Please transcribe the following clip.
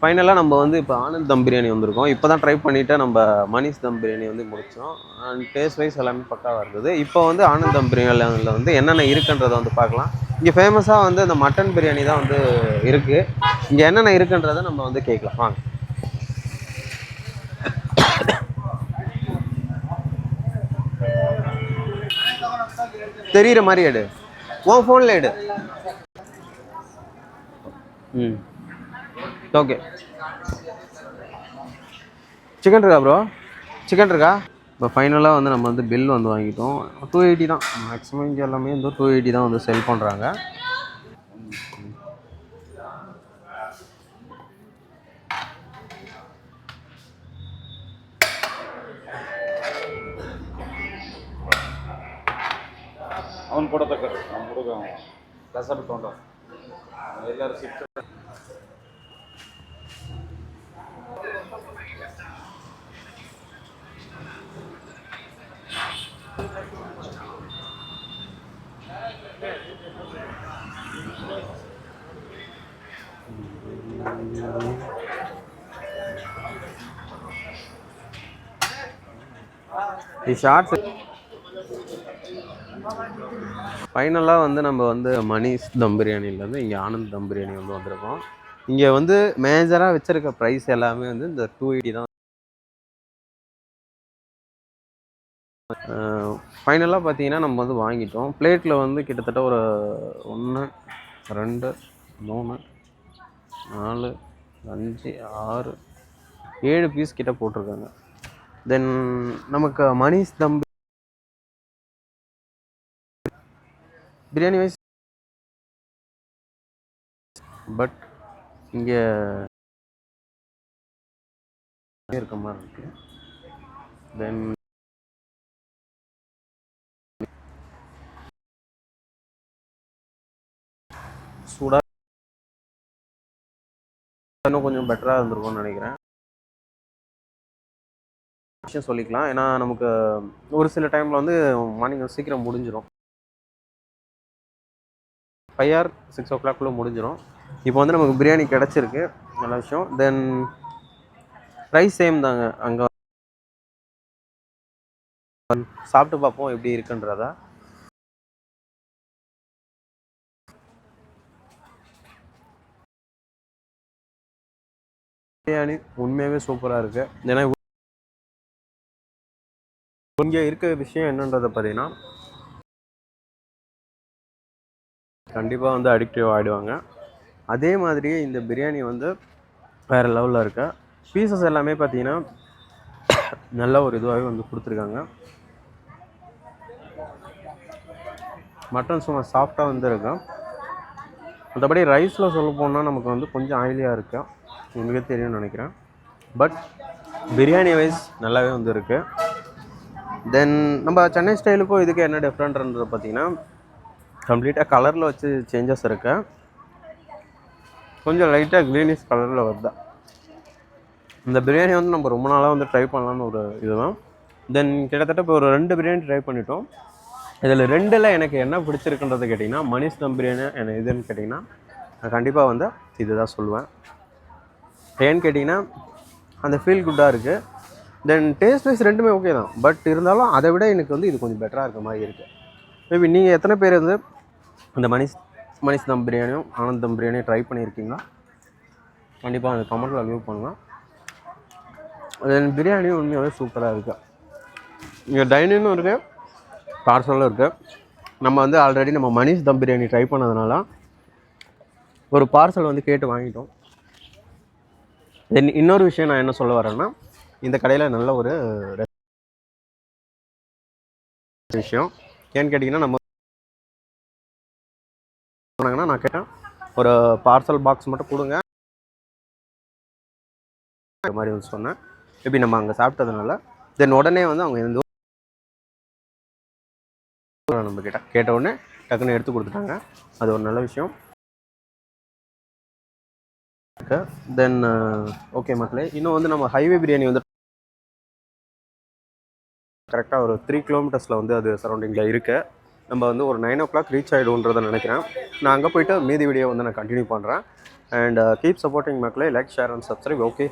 ஃபைனலாக நம்ம வந்து இப்போ ஆனந்த் தம் பிரியாணி வந்திருக்கோம். இப்போ தான் ட்ரை பண்ணிவிட்டு நம்ம மணிஷ் தம் பிரியாணி வந்து முடித்தோம். அண்ட் டேஸ்ட் வைஸ் எல்லாமே பக்காவாக இருக்குது. இப்போ வந்து ஆனந்த் தம் பிரியாணியில் வந்து என்னென்ன இருக்குன்றதை வந்து பார்க்கலாம். இங்கே ஃபேமஸாக வந்து இந்த மட்டன் பிரியாணி தான் வந்து இருக்குது. இங்கே என்னென்ன இருக்குன்றதை நம்ம வந்து கேட்கலாம் வாங்க. தெரிகிற மாதிரி எடு, உன் ஃபோனில் எடு. ஓகே, சிக்கன் இருக்கா ப்ரோ? சிக்கன் இருக்கா? இப்போ ஃபைனலாக வந்து நம்ம வந்து பில் வந்து வாங்கிட்டோம். 280 தான் மேக்ஸிமம். இங்கே எல்லாமே வந்து 280 தான் வந்து செல் பண்ணுறாங்க. ಅವನು ಕೊಡತಕ್ಕ ನಮ್ಮ ಹುಡುಗ ಕೆಲಸ ಬಿಟ್ಕೊಂಡು ಎಲ್ಲರೂ ಸಿಕ್ತು. ஷார்ட்ஸ் ஃபைனலாக வந்து நம்ம வந்து மணிஷ் தம் பிரியாணிலேருந்து இங்கே ஆனந்த் தம் பிரியாணி வந்து வந்திருக்கோம். இங்கே வந்து மேஜராக வச்சுருக்க ப்ரைஸ் எல்லாமே வந்து இந்த 280 தான். ஃபைனலாக பார்த்தீங்கன்னா நம்ம வந்து வாங்கிட்டோம். பிளேட்டில் வந்து கிட்டத்தட்ட ஒரு 1 2 3 4 5 6 7 பீஸ் கிட்ட போட்டிருக்காங்க. தென் நமக்கு மணிஷ் தம் பிரியாணி வைஸ் பட் இங்கே இருக்க மாதிரி இருக்கு. தென் சூடாக இன்னும் கொஞ்சம் பெட்டராக இருந்திருக்கும்னு நினைக்கிறேன். விஷயம் சொல்லிக்கலாம். ஏன்னா நமக்கு ஒரு சில டைமில் வந்து மார்னிங் சீக்கிரம் முடிஞ்சிடும். 5 or 6 o'clock முடிஞ்சிடும். இப்போ வந்து நமக்கு பிரியாணி கிடச்சிருக்கு, நல்ல விஷயம். தென் ப்ரைஸ் சேம் தாங்க. அங்கே சாப்பிட்டு பார்ப்போம் எப்படி இருக்குன்றதா. பிரியாணி உண்மையாகவே சூப்பராக இருக்குது. ஏன்னா இங்கே இருக்க விஷயம் என்னன்றதை பார்த்தீங்கன்னா கண்டிப்பாக வந்து அடிக்டிவ் ஆகிடுவாங்க. அதே மாதிரியே இந்த பிரியாணி வந்து வேறு லெவலில் இருக்க பீசஸ் எல்லாமே பார்த்தீங்கன்னா நல்ல ஒரு இதுவாகவே வந்து கொடுத்துருக்காங்க. மட்டன் சும்மா சாஃப்டாக வந்து இருக்கும். மற்றபடி ரைஸில் சொல்ல போனால் நமக்கு வந்து கொஞ்சம் ஆயிலியாக இருக்கு, உங்களுக்கே தெரியும்னு நினைக்கிறேன். பட் பிரியாணி வைஸ் நல்லாவே வந்து இருக்குது. தென் நம்ம சென்னை ஸ்டைலுக்கும் இதுக்கு என்ன டிஃப்ரெண்ட்ன்றது பார்த்தீங்கன்னா கம்ப்ளீட்டாக கலரில் வச்சு சேஞ்சஸ் இருக்கு. கொஞ்சம் லைட்டாக க்ரீனிஷ் கலரில் வருது. இந்த பிரியாணி வந்து நம்ம ரொம்ப நாளாக வந்து ட்ரை பண்ணலான்னு ஒரு இதுதான். தென் கிட்டத்தட்ட இப்போ ஒரு 2 பிரியாணி ட்ரை பண்ணிட்டோம். இதில் 2ல் எனக்கு என்ன பிடிச்சிருக்குன்றது கேட்டிங்கன்னா மணிஷ் தம் பிரியாணி என்ன இதுன்னு கேட்டிங்கன்னா நான் கண்டிப்பாக வந்து இது தான் சொல்லுவேன். ஏன்னு கேட்டிங்கன்னா அந்த ஃபீல் குட்டாக இருக்குது. தென் டேஸ்ட் வைஸ் 2மே ஓகே தான். பட் இருந்தாலும் அதை விட எனக்கு வந்து இது கொஞ்சம் பெட்டராக இருக்க மாதிரி இருக்குது. மேபி நீங்கள் எத்தனை பேர் வந்து இந்த மணிஷ் தம் பிரியாணியும் ஆனந்த் தம் பிரியாணியும் ட்ரை பண்ணியிருக்கீங்களா? கண்டிப்பாக அந்த கமெண்ட்டில் லீவ் பண்ணுங்கள். தென் பிரியாணியும் உண்மையாகவே சூப்பராக இருக்குது. இங்கே டைனிங்கும் இருக்குது, பார்சலும் இருக்குது. நம்ம வந்து ஆல்ரெடி நம்ம மணிஷ் தம் பிரியாணி ட்ரை பண்ணதுனால ஒரு பார்சல் வந்து கேட்டு வாங்கிட்டோம். தென் இன்னொரு விஷயம் நான் என்ன சொல்ல வரேன்னா இந்த கடையில் நல்ல ஒரு விஷயம் ஏன்னு கேட்டிங்கன்னா நம்ம சொன்னாங்கன்னா நான் கேட்டேன் ஒரு பார்சல் பாக்ஸ் மட்டும் கொடுங்க மாதிரி வந்து சொன்னேன். மேபி நம்ம அங்கே சாப்பிட்டதுனால தென் உடனே வந்து அவங்க எந்த நம்ம கேட்ட உடனே டக்குன்னு எடுத்து கொடுத்துட்டாங்க. அது ஒரு நல்ல விஷயம். தென் ஓகே மக்களே, இன்னும் வந்து நம்ம ஹைவே பிரியாணி வந்து கரெக்டாக ஒரு 3 கிலோமீட்டர்ஸில் வந்து அது சரௌண்டிங்கில் இருக்குது. நம்ம வந்து ஒரு 9 o'clock ரீச் ஆகிடும்ன்றதை நினைக்கிறேன். நான் அங்கே போயிட்டு மீதி வீடியோ வந்து நான் கண்டினியூ பண்ணுறேன். அண்ட் கீப் சப்போர்ட்டிங் மக்களே. Like, share and subscribe. Okay.